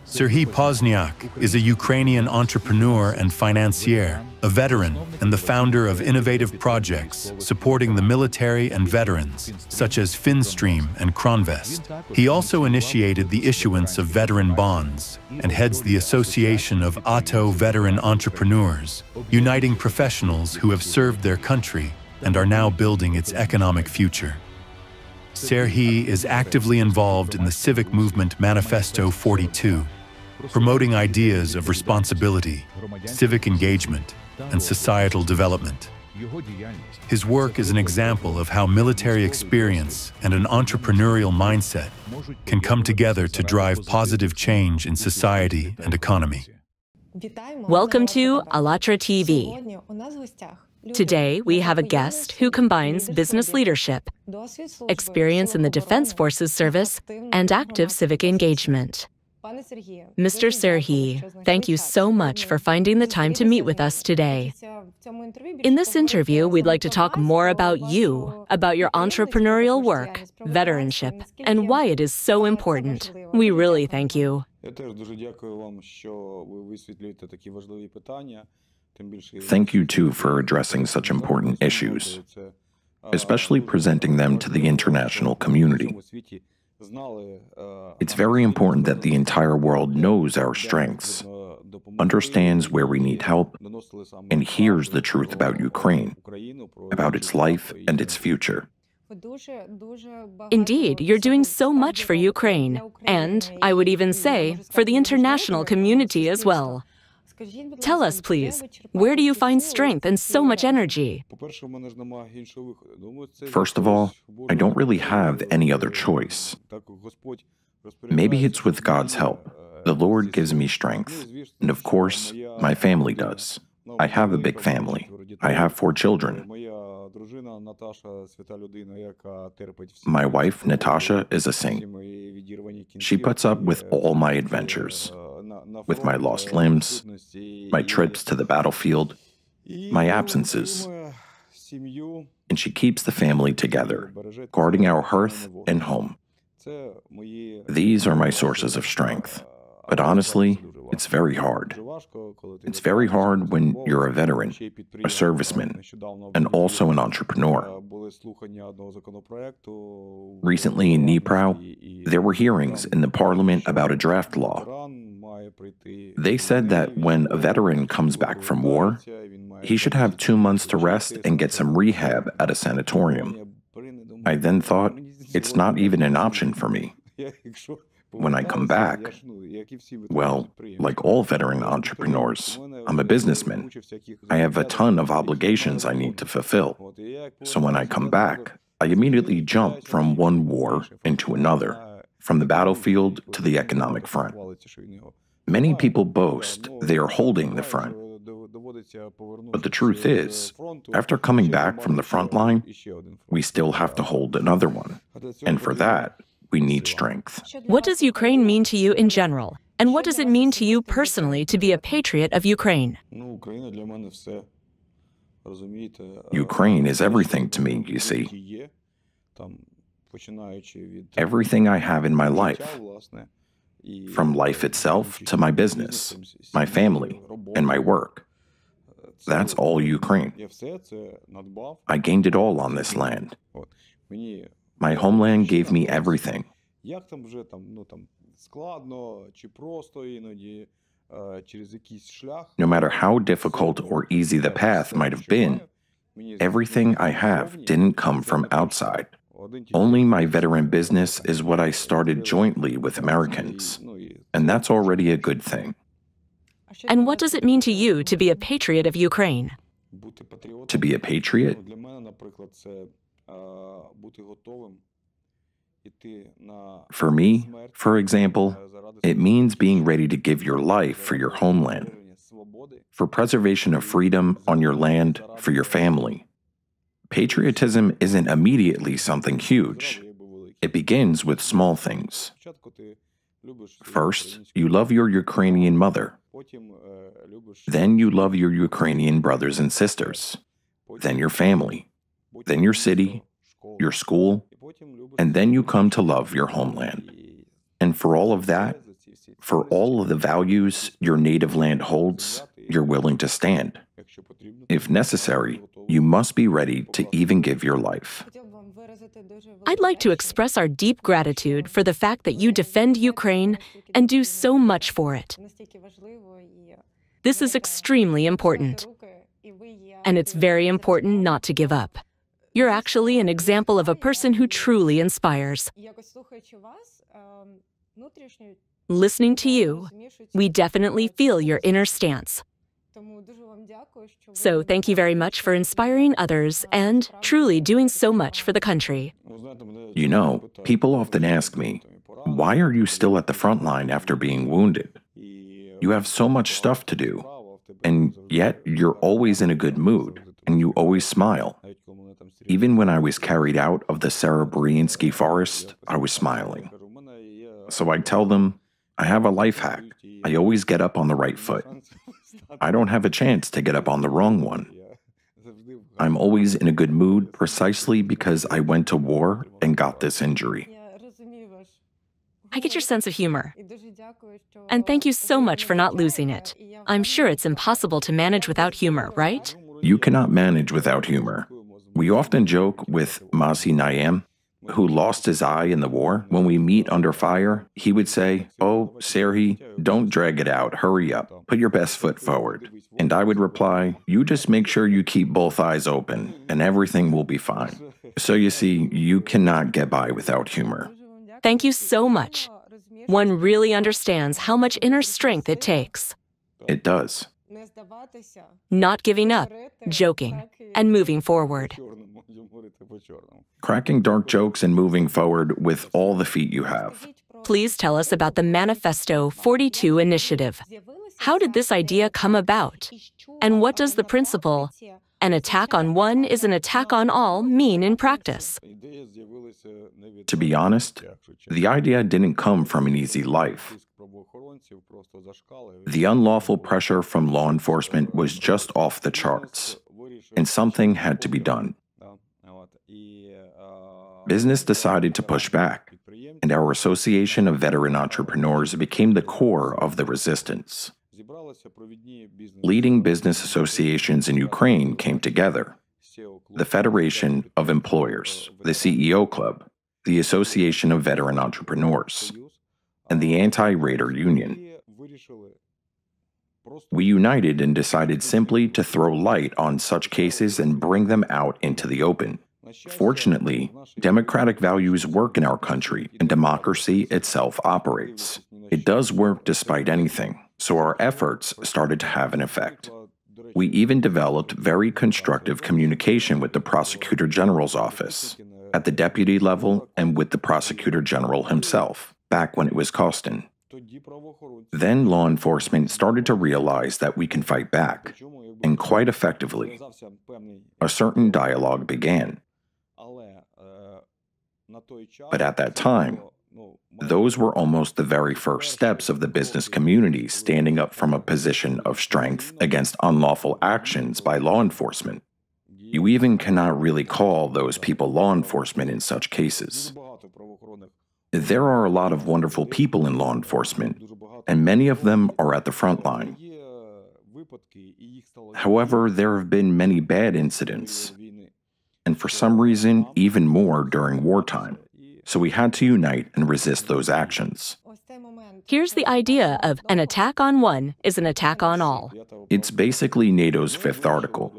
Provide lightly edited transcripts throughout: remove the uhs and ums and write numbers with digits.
Serhii Pozniak is a Ukrainian entrepreneur and financier, a veteran and the founder of innovative projects supporting the military and veterans, such as FinStream and Cronvest. He also initiated the issuance of veteran bonds and heads the Association of ALLATRA Veteran Entrepreneurs, uniting professionals who have served their country and are now building its economic future. Serhii is actively involved in the civic movement Manifesto 42, promoting ideas of responsibility, civic engagement, and societal development. His work is an example of how military experience and an entrepreneurial mindset can come together to drive positive change in society and economy. Welcome to ALLATRA TV. Today, we have a guest who combines business leadership, experience in the Defense Forces service, and active civic engagement. Mr. Serhii, thank you so much for finding the time to meet with us today. In this interview, we'd like to talk more about you, about your entrepreneurial work, veteranship, and why it is so important. We really thank you. Thank you, too, for addressing such important issues, especially presenting them to the international community. It's very important that the entire world knows our strengths, understands where we need help, and hears the truth about Ukraine, about its life and its future. Indeed, you're doing so much for Ukraine, and I would even say, for the international community as well. Tell us, please, where do you find strength and so much energy? First of all, I don't really have any other choice. Maybe it's with God's help. The Lord gives me strength. And of course, my family does. I have a big family. I have 4 children. My wife, Natasha, is a saint. She puts up with all my adventures, with my lost limbs, my trips to the battlefield, my absences. And she keeps the family together, guarding our hearth and home. These are my sources of strength. But honestly, it's very hard. It's very hard when you're a veteran, a serviceman, and also an entrepreneur. Recently in Dnipro, there were hearings in the parliament about a draft law. They said that when a veteran comes back from war, he should have 2 months to rest and get some rehab at a sanatorium. I then thought, it's not even an option for me. When I come back, well, like all veteran entrepreneurs, I'm a businessman. I have a ton of obligations I need to fulfill. So when I come back, I immediately jump from one war into another, from the battlefield to the economic front. Many people boast they are holding the front. But the truth is, after coming back from the front line, we still have to hold another one. And for that, we need strength. What does Ukraine mean to you in general? And what does it mean to you personally to be a patriot of Ukraine? Ukraine is everything to me, you see. Everything I have in my life, from life itself to my business, my family, and my work. That's all Ukraine. I gained it all on this land. My homeland gave me everything. No matter how difficult or easy the path might have been, everything I have didn't come from outside. Only my veteran business is what I started jointly with Americans, and that's already a good thing. And what does it mean to you to be a patriot of Ukraine? To be a patriot? For me, for example, it means being ready to give your life for your homeland, for preservation of freedom on your land, for your family. Patriotism isn't immediately something huge. It begins with small things. First, you love your Ukrainian mother. Then you love your Ukrainian brothers and sisters. Then your family. Then your city, your school, and then you come to love your homeland. And for all of that, For all of the values your native land holds, you're willing to stand. If necessary, you must be ready to even give your life. I'd like to express our deep gratitude for the fact that you defend Ukraine and do so much for it. This is extremely important. And it's very important not to give up. You're actually an example of a person who truly inspires. Listening to you, we definitely feel your inner stance. So thank you very much for inspiring others and truly doing so much for the country. You know, people often ask me, why are you still at the front line after being wounded? You have so much stuff to do, and yet you're always in a good mood, and you always smile. Even when I was carried out of the Serhii forest, I was smiling. So I tell them, I have a life hack. I always get up on the right foot. I don't have a chance to get up on the wrong one. I'm always in a good mood precisely because I went to war and got this injury. I get your sense of humor. And thank you so much for not losing it. I'm sure it's impossible to manage without humor, right? You cannot manage without humor. We often joke with Masi Nayem, who lost his eye in the war. When we meet under fire, he would say, "Oh, Serhii, don't drag it out, hurry up, put your best foot forward." And I would reply, "You just make sure you keep both eyes open, and everything will be fine." So you see, you cannot get by without humor. Thank you so much. One really understands how much inner strength it takes. It does. Not giving up, joking, and moving forward. Cracking dark jokes and moving forward with all the feet you have. Please tell us about the Manifesto 42 initiative. How did this idea come about? And what does the principle, an attack on one is an attack on all, mean in practice? To be honest, the idea didn't come from an easy life. The unlawful pressure from law enforcement was just off the charts, and something had to be done. Business decided to push back, and our Association of Veteran Entrepreneurs became the core of the resistance. Leading business associations in Ukraine came together. The Federation of Employers, the CEO Club, the Association of Veteran Entrepreneurs, and the Anti-Raider Union. We united and decided simply to throw light on such cases and bring them out into the open. Fortunately, democratic values work in our country, and democracy itself operates. It does work despite anything, so our efforts started to have an effect. We even developed very constructive communication with the Prosecutor General's office, at the deputy level and with the Prosecutor General himself, back when it was costing. Then law enforcement started to realize that we can fight back, and quite effectively. A certain dialogue began. But at that time, those were almost the very first steps of the business community standing up from a position of strength against unlawful actions by law enforcement. You even cannot really call those people law enforcement in such cases. There are a lot of wonderful people in law enforcement, and many of them are at the front line. However, there have been many bad incidents, and for some reason, even more during wartime. So we had to unite and resist those actions. Here's the idea of an attack on one is an attack on all. It's basically NATO's fifth article.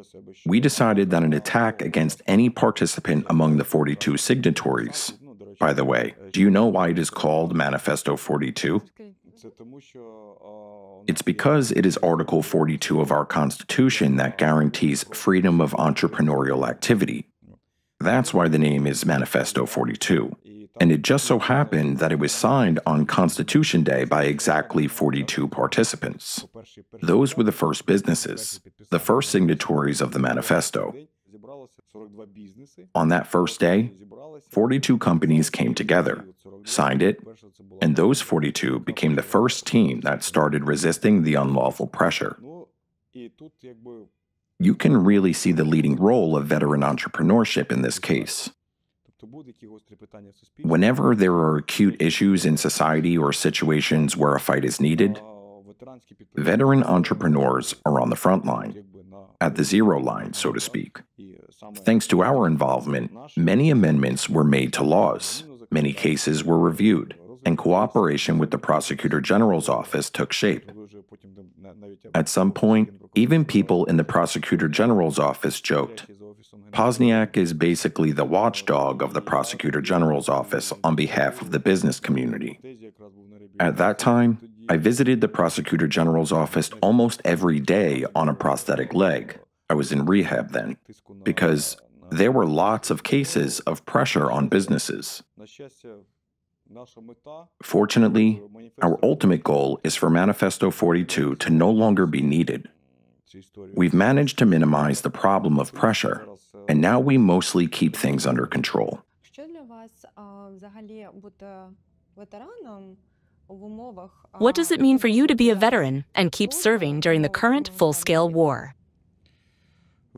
We decided that an attack against any participant among the 42 signatories. By the way, do you know why it is called Manifesto 42? It's because it is Article 42 of our Constitution that guarantees freedom of entrepreneurial activity. That's why the name is Manifesto 42. And it just so happened that it was signed on Constitution Day by exactly 42 participants. Those were the first businesses, the first signatories of the manifesto. On that first day, 42 companies came together, signed it, and those 42 became the first team that started resisting the unlawful pressure. You can really see the leading role of veteran entrepreneurship in this case. Whenever there are acute issues in society or situations where a fight is needed, veteran entrepreneurs are on the front line, at the zero line, so to speak. Thanks to our involvement, many amendments were made to laws, many cases were reviewed, and cooperation with the Prosecutor General's office took shape. At some point, even people in the Prosecutor General's office joked, Pozniak is basically the watchdog of the Prosecutor General's office on behalf of the business community. At that time, I visited the Prosecutor General's office almost every day on a prosthetic leg. I was in rehab then, because there were lots of cases of pressure on businesses. Fortunately, our ultimate goal is for Manifesto 42 to no longer be needed. We've managed to minimize the problem of pressure, and now we mostly keep things under control. What does it mean for you to be a veteran and keep serving during the current full-scale war?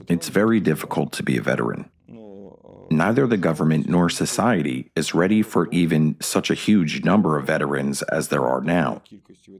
It's very difficult to be a veteran. Neither the government nor society is ready for even such a huge number of veterans as there are now.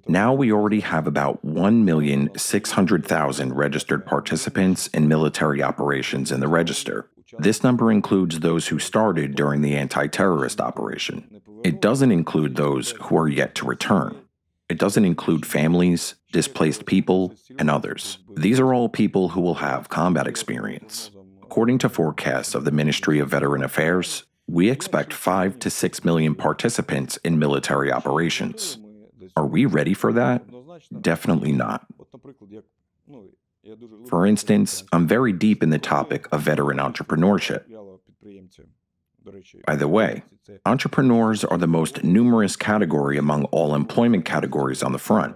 Now we already have about 1,600,000 registered participants in military operations in the register. This number includes those who started during the anti-terrorist operation. It doesn't include those who are yet to return. It doesn't include families, displaced people, and others. These are all people who will have combat experience. According to forecasts of the Ministry of Veteran Affairs, we expect 5 to 6 million participants in military operations. Are we ready for that? Definitely not. For instance, I'm very deep in the topic of veteran entrepreneurship. By the way, entrepreneurs are the most numerous category among all employment categories on the front.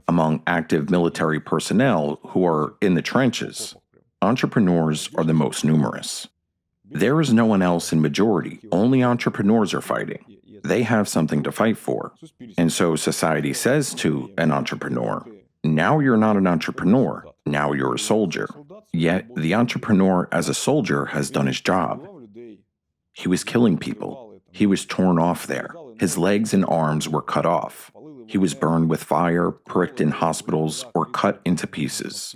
Among active military personnel who are in the trenches, entrepreneurs are the most numerous. There is no one else in majority, only entrepreneurs are fighting. They have something to fight for. And so society says to an entrepreneur, now you're not an entrepreneur, now you're a soldier. Yet the entrepreneur as a soldier has done his job. He was killing people. He was torn off there. His legs and arms were cut off. He was burned with fire, pricked in hospitals, or cut into pieces.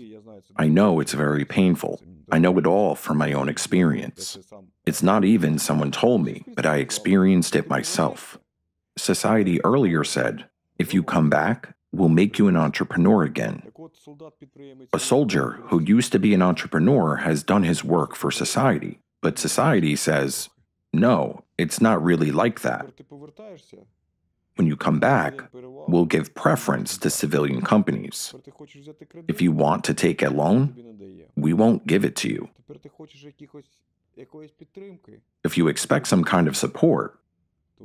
I know it's very painful. I know it all from my own experience. It's not even someone told me, but I experienced it myself. Society earlier said, if you come back, we'll make you an entrepreneur again. A soldier who used to be an entrepreneur has done his work for society, but society says, no, it's not really like that. When you come back, we'll give preference to civilian companies. If you want to take a loan, we won't give it to you. If you expect some kind of support,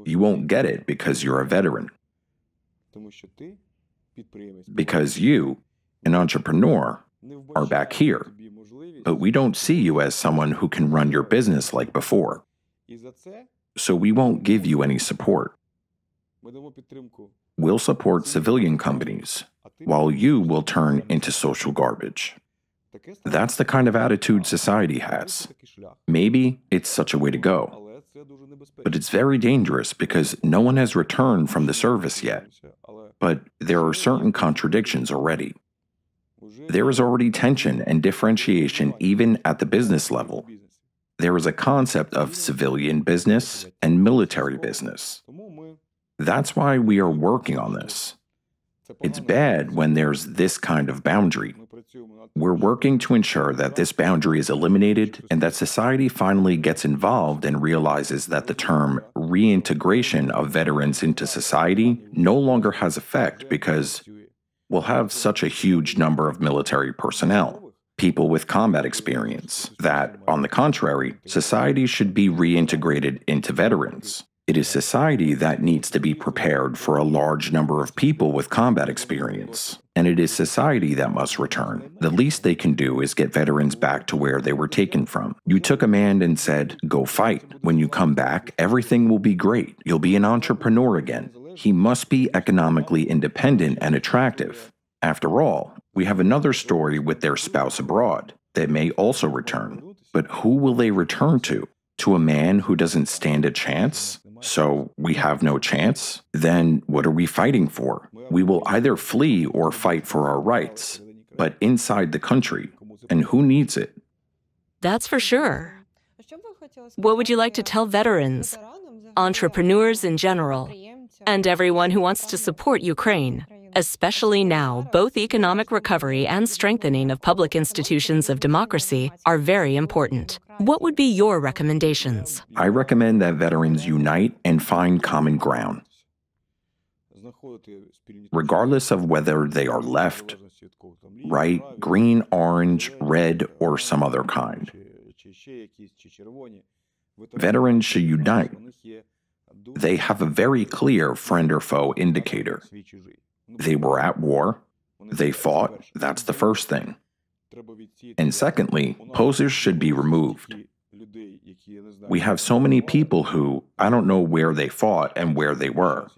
you won't get it because you're a veteran. Because you, an entrepreneur, are back here, but we don't see you as someone who can run your business like before. So we won't give you any support. We'll support civilian companies, while you will turn into social garbage. That's the kind of attitude society has. Maybe it's such a way to go. But it's very dangerous because no one has returned from the service yet. But there are certain contradictions already. There is already tension and differentiation even at the business level. There is a concept of civilian business and military business. That's why we are working on this. It's bad when there's this kind of boundary. We're working to ensure that this boundary is eliminated and that society finally gets involved and realizes that the term reintegration of veterans into society no longer has effect because we'll have such a huge number of military personnel, people with combat experience, that, on the contrary, society should be reintegrated into veterans. It is society that needs to be prepared for a large number of people with combat experience, and it is society that must return. The least they can do is get veterans back to where they were taken from. You took a man and said, go fight. When you come back, everything will be great. You'll be an entrepreneur again. He must be economically independent and attractive. After all, we have another story with their spouse abroad that may also return. But who will they return to? to a man who doesn't stand a chance? So we have no chance? Then what are we fighting for? We will either flee or fight for our rights, but inside the country. And who needs it? That's for sure. What would you like to tell veterans, entrepreneurs in general, and everyone who wants to support Ukraine, especially now both economic recovery and strengthening of public institutions of democracy are very important? What would be your recommendations? I recommend that veterans unite and find common ground. Regardless of whether they are left, right, green, orange, red, or some other kind. Veterans should unite. They have a very clear friend or foe indicator. They were at war. They fought. That's the first thing. And secondly, posers should be removed. We have so many people who, I don't know where they fought and where they were.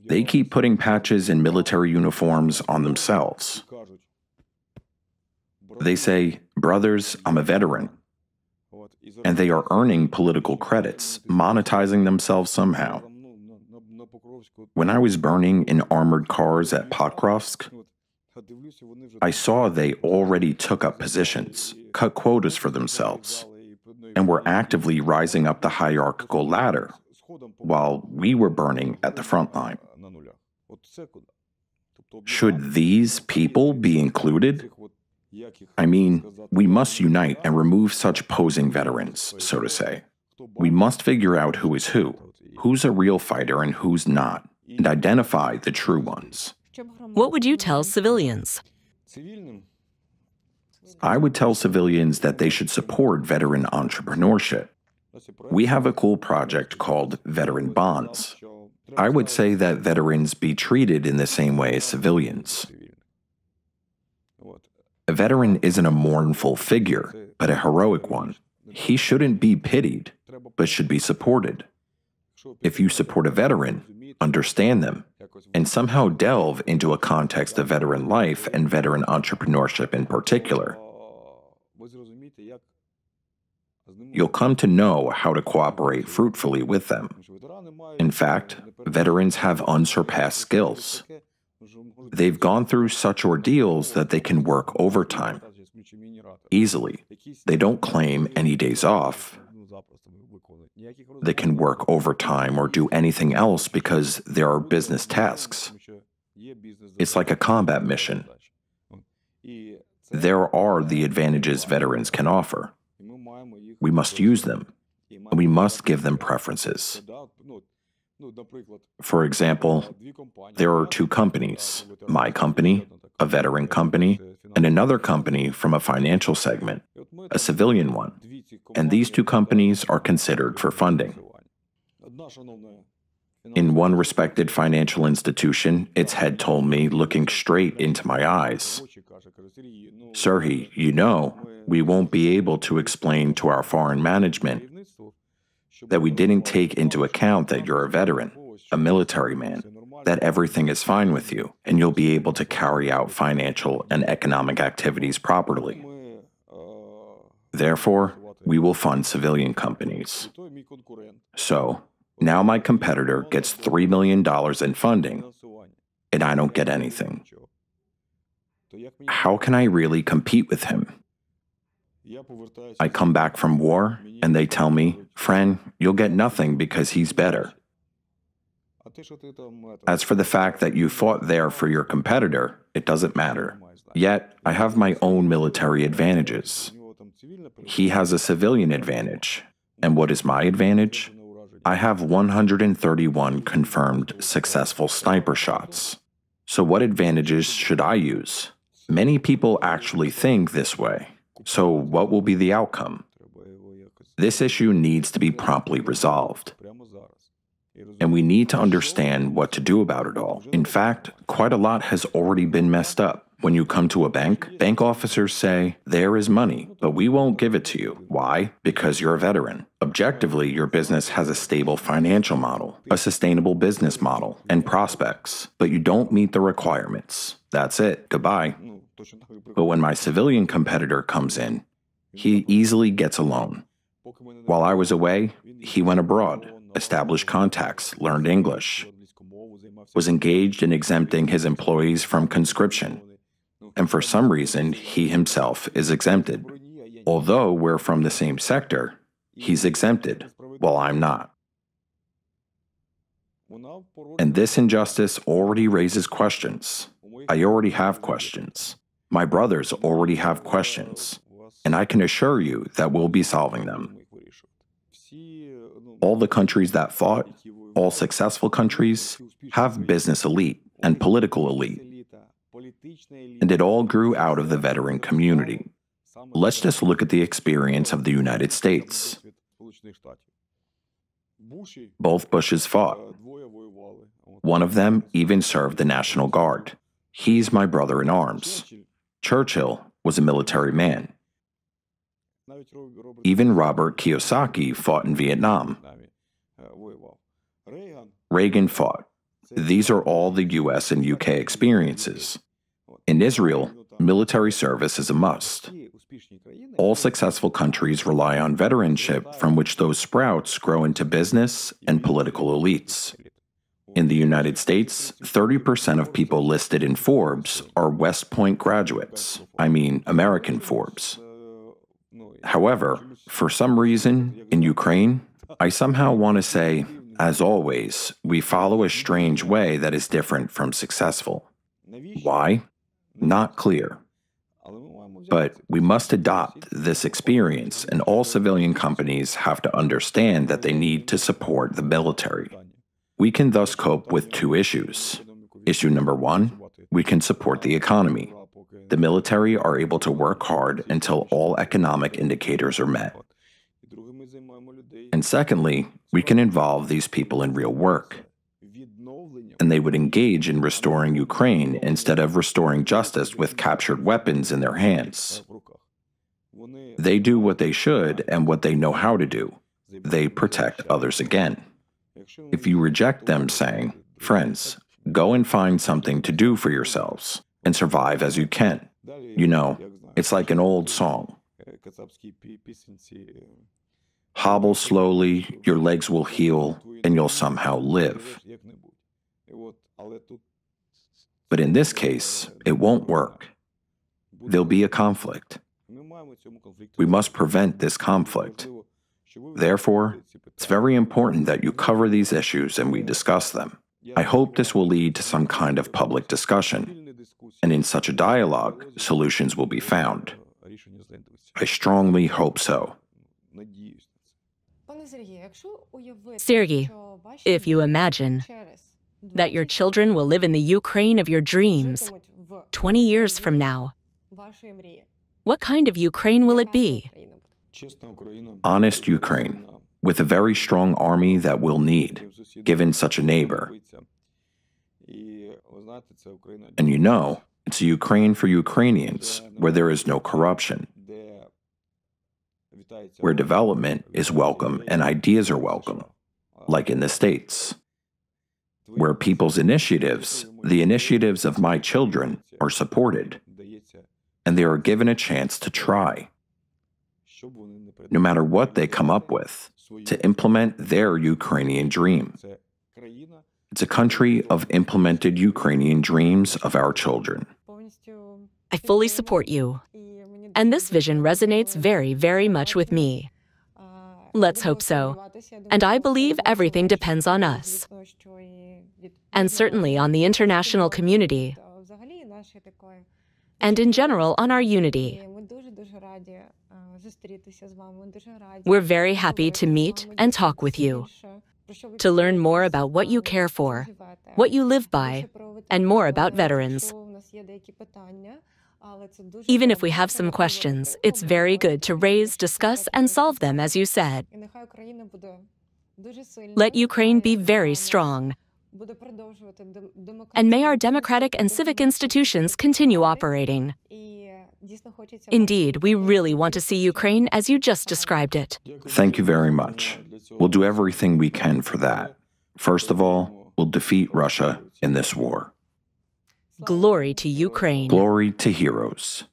They keep putting patches and military uniforms on themselves. They say, brothers, I'm a veteran. And they are earning political credits, monetizing themselves somehow. When I was burning in armored cars at Pokrovsk, I saw they already took up positions, cut quotas for themselves, and were actively rising up the hierarchical ladder, while we were burning at the front line. Should these people be included? I mean, we must unite and remove such posing veterans, so to say. We must figure out who is who's a real fighter and who's not, and identify the true ones. What would you tell civilians? I would tell civilians that they should support veteran entrepreneurship. We have a cool project called Veteran Bonds. I would say that veterans be treated in the same way as civilians. A veteran isn't a mournful figure, but a heroic one. He shouldn't be pitied, but should be supported. If you support a veteran, understand them, and somehow delve into a context of veteran life and veteran entrepreneurship in particular, you'll come to know how to cooperate fruitfully with them. In fact, veterans have unsurpassed skills. They've gone through such ordeals that they can work overtime easily. They don't claim any days off. They can work overtime or do anything else because there are business tasks. It's like a combat mission. There are the advantages veterans can offer. We must use them, and we must give them preferences. For example, there are two companies, my company, a veteran company, and another company from a financial segment, a civilian one, and these two companies are considered for funding. In one respected financial institution, its head told me, looking straight into my eyes, "Serhii, you know, we won't be able to explain to our foreign management that we didn't take into account that you're a veteran, a military man, that everything is fine with you, and you'll be able to carry out financial and economic activities properly. Therefore, we will fund civilian companies." So, now my competitor gets $3 million in funding, and I don't get anything. How can I really compete with him? I come back from war, and they tell me, "Friend, you'll get nothing because he's better." As for the fact that you fought there for your competitor, it doesn't matter. Yet, I have my own military advantages. He has a civilian advantage. And what is my advantage? I have 131 confirmed successful sniper shots. So what advantages should I use? Many people actually think this way. So what will be the outcome? This issue needs to be promptly resolved. And we need to understand what to do about it all. In fact, quite a lot has already been messed up. When you come to a bank officers say, "There is money, but we won't give it to you." Why? Because you're a veteran. Objectively, your business has a stable financial model, a sustainable business model, and prospects, but you don't meet the requirements. That's it. Goodbye. But when my civilian competitor comes in, he easily gets a loan. While I was away, he went abroad, established contacts, learned English, was engaged in exempting his employees from conscription, and for some reason, he himself is exempted. Although we're from the same sector, he's exempted, while I'm not. And this injustice already raises questions. I already have questions. My brothers already have questions, and I can assure you that we'll be solving them. All the countries that fought, all successful countries, have business elite and political elite. And it all grew out of the veteran community. Let's just look at the experience of the United States. Both Bushes fought. One of them even served the National Guard. He's my brother in arms. Churchill was a military man. Even Robert Kiyosaki fought in Vietnam. Reagan fought. These are all the US and UK experiences. In Israel, military service is a must. All successful countries rely on veteranship from which those sprouts grow into business and political elites. In the United States, 30% of people listed in Forbes are West Point graduates. I mean, American Forbes. However, for some reason, in Ukraine, I somehow want to say, as always, we follow a strange way that is different from successful. Why? Not clear. But we must adopt this experience, and all civilian companies have to understand that they need to support the military. We can thus cope with two issues. Issue number one, we can support the economy. The military are able to work hard until all economic indicators are met. And secondly, we can involve these people in real work. And they would engage in restoring Ukraine instead of restoring justice with captured weapons in their hands. They do what they should and what they know how to do. They protect others again. If you reject them saying, friends, go and find something to do for yourselves and survive as you can. You know, it's like an old song. Hobble slowly, your legs will heal, and you'll somehow live. But in this case, it won't work. There'll be a conflict. We must prevent this conflict. Therefore, it's very important that you cover these issues and we discuss them. I hope this will lead to some kind of public discussion, and in such a dialogue, solutions will be found. I strongly hope so. Serhii, if you imagine that your children will live in the Ukraine of your dreams 20 years from now, what kind of Ukraine will it be? Honest Ukraine, with a very strong army that we'll need, given such a neighbor. And you know, it's a Ukraine for Ukrainians, where there is no corruption, where development is welcome and ideas are welcome, like in the States, where people's initiatives, the initiatives of my children, are supported, and they are given a chance to try, no matter what they come up with, to implement their Ukrainian dream. It's a country of implemented Ukrainian dreams of our children. I fully support you. And this vision resonates very, very much with me. Let's hope so. And I believe everything depends on us. And certainly on the international community. And in general, on our unity. We're very happy to meet and talk with you, to learn more about what you care for, what you live by, and more about veterans. Even if we have some questions, it's very good to raise, discuss, and solve them, as you said. Let Ukraine be very strong. And may our democratic and civic institutions continue operating. Indeed, we really want to see Ukraine as you just described it. Thank you very much. We'll do everything we can for that. First of all, we'll defeat Russia in this war. Glory to Ukraine. Glory to heroes.